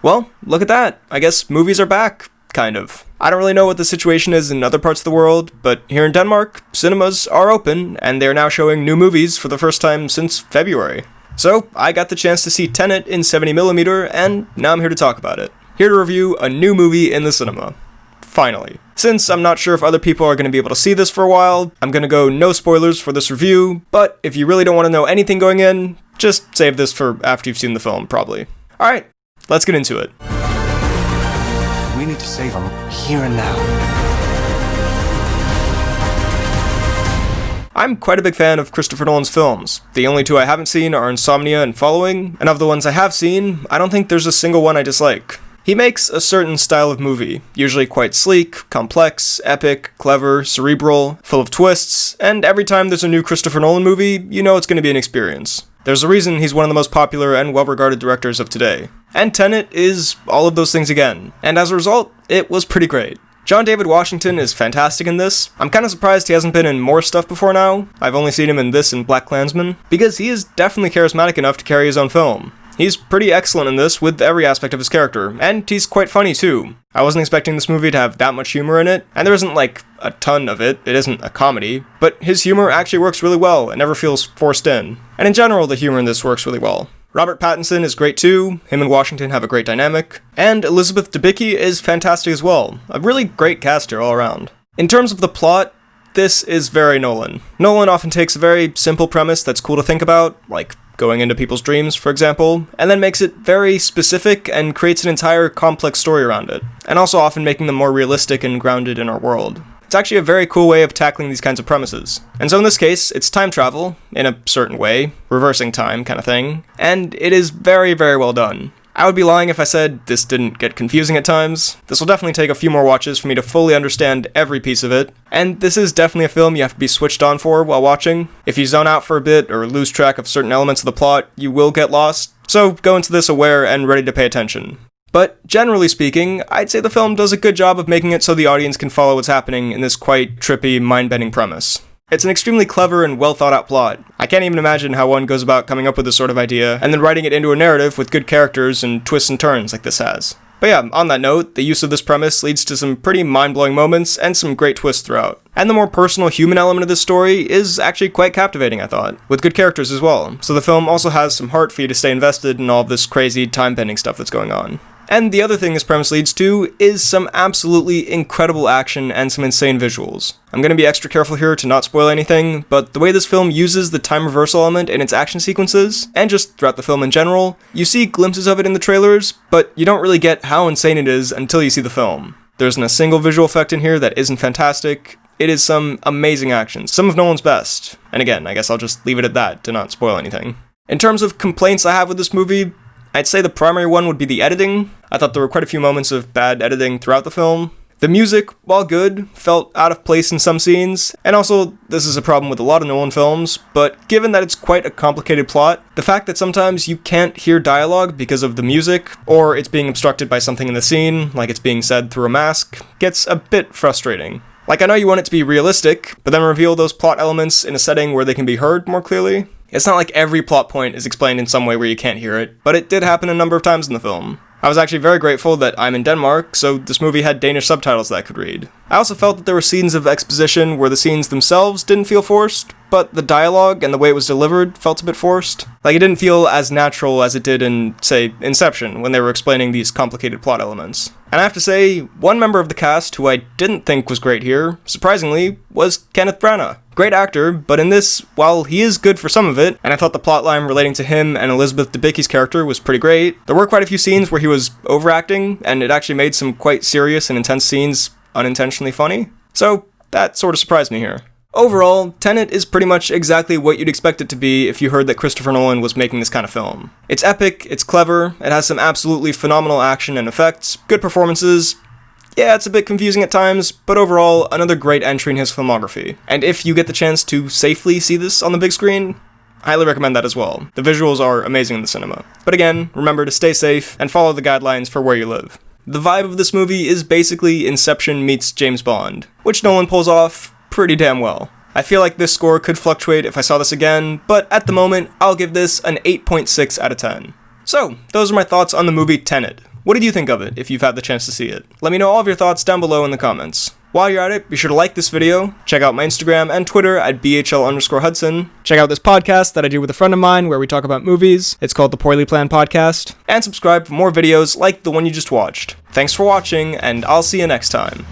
Well, look at that. I guess movies are back, kind of. I don't really know what the situation is in other parts of the world, but here in Denmark, cinemas are open, and they're now showing new movies for the first time since February. So, I got the chance to see Tenet in 70mm, and now I'm here to talk about it. Here to review a new movie in the cinema. Finally. Since I'm not sure if other people are going to be able to see this for a while, I'm going to go no spoilers for this review, but if you really don't want to know anything going in, just save this for after you've seen the film, probably. Alright, let's get into it. We need to save him here and now. I'm quite a big fan of Christopher Nolan's films. The only two I haven't seen are Insomnia and Following, and of the ones I have seen, I don't think there's a single one I dislike. He makes a certain style of movie, usually quite sleek, complex, epic, clever, cerebral, full of twists, and every time there's a new Christopher Nolan movie, you know it's going to be an experience. There's a reason he's one of the most popular and well-regarded directors of today. And Tenet is all of those things again. And as a result, it was pretty great. John David Washington is fantastic in this. I'm kind of surprised he hasn't been in more stuff before now. I've only seen him in this and BlacKkKlansman, because he is definitely charismatic enough to carry his own film. He's pretty excellent in this with every aspect of his character, and he's quite funny too. I wasn't expecting this movie to have that much humor in it, and there isn't like a ton of it isn't a comedy, but his humor actually works really well and never feels forced in. And in general, the humor in this works really well. Robert Pattinson is great too, him and Washington have a great dynamic, and Elizabeth Debicki is fantastic as well. A really great cast here all around. In terms of the plot, this is very Nolan. Nolan often takes a very simple premise that's cool to think about, like going into people's dreams, for example, and then makes it very specific and creates an entire complex story around it, and also often making them more realistic and grounded in our world. It's actually a very cool way of tackling these kinds of premises. And so in this case, it's time travel, in a certain way, reversing time kind of thing, and it is very, very well done. I would be lying if I said this didn't get confusing at times. This will definitely take a few more watches for me to fully understand every piece of it, and this is definitely a film you have to be switched on for while watching. If you zone out for a bit or lose track of certain elements of the plot, you will get lost, so go into this aware and ready to pay attention. But generally speaking, I'd say the film does a good job of making it so the audience can follow what's happening in this quite trippy, mind-bending premise. It's an extremely clever and well-thought-out plot. I can't even imagine how one goes about coming up with this sort of idea, and then writing it into a narrative with good characters and twists and turns like this has. But yeah, on that note, the use of this premise leads to some pretty mind-blowing moments and some great twists throughout. And the more personal human element of this story is actually quite captivating, I thought, with good characters as well. So the film also has some heart for you to stay invested in all of this crazy time-bending stuff that's going on. And the other thing this premise leads to is some absolutely incredible action and some insane visuals. I'm going to be extra careful here to not spoil anything, but the way this film uses the time reversal element in its action sequences, and just throughout the film in general, you see glimpses of it in the trailers, but you don't really get how insane it is until you see the film. There isn't a single visual effect in here that isn't fantastic. It is some amazing action, some of Nolan's best. And again, I guess I'll just leave it at that to not spoil anything. In terms of complaints I have with this movie, I'd say the primary one would be the editing. I thought there were quite a few moments of bad editing throughout the film. The music, while good, felt out of place in some scenes, and also, this is a problem with a lot of Nolan films, but given that it's quite a complicated plot, the fact that sometimes you can't hear dialogue because of the music, or it's being obstructed by something in the scene, like it's being said through a mask, gets a bit frustrating. Like, I know you want it to be realistic, but then reveal those plot elements in a setting where they can be heard more clearly. It's not like every plot point is explained in some way where you can't hear it, but it did happen a number of times in the film. I was actually very grateful that I'm in Denmark, so this movie had Danish subtitles that I could read. I also felt that there were scenes of exposition where the scenes themselves didn't feel forced, but the dialogue and the way it was delivered felt a bit forced. Like, it didn't feel as natural as it did in, say, Inception, when they were explaining these complicated plot elements. And I have to say, one member of the cast who I didn't think was great here, surprisingly, was Kenneth Branagh. Great actor, but in this, while he is good for some of it, and I thought the plotline relating to him and Elizabeth Debicki's character was pretty great, there were quite a few scenes where he was overacting, and it actually made some quite serious and intense scenes unintentionally funny. So, that sort of surprised me here. Overall, Tenet is pretty much exactly what you'd expect it to be if you heard that Christopher Nolan was making this kind of film. It's epic, it's clever, it has some absolutely phenomenal action and effects, good performances. Yeah, it's a bit confusing at times, but overall, another great entry in his filmography. And if you get the chance to safely see this on the big screen, I highly recommend that as well. The visuals are amazing in the cinema. But again, remember to stay safe and follow the guidelines for where you live. The vibe of this movie is basically Inception meets James Bond, which Nolan pulls off pretty damn well. I feel like this score could fluctuate if I saw this again, but at the moment, I'll give this an 8.6 out of 10. So, those are my thoughts on the movie Tenet. What did you think of it, if you've had the chance to see it? Let me know all of your thoughts down below in the comments. While you're at it, be sure to like this video, check out my Instagram and Twitter at BHL_Hudson, check out this podcast that I do with a friend of mine where we talk about movies, it's called The Poorly Planned Podcast, and subscribe for more videos like the one you just watched. Thanks for watching, and I'll see you next time.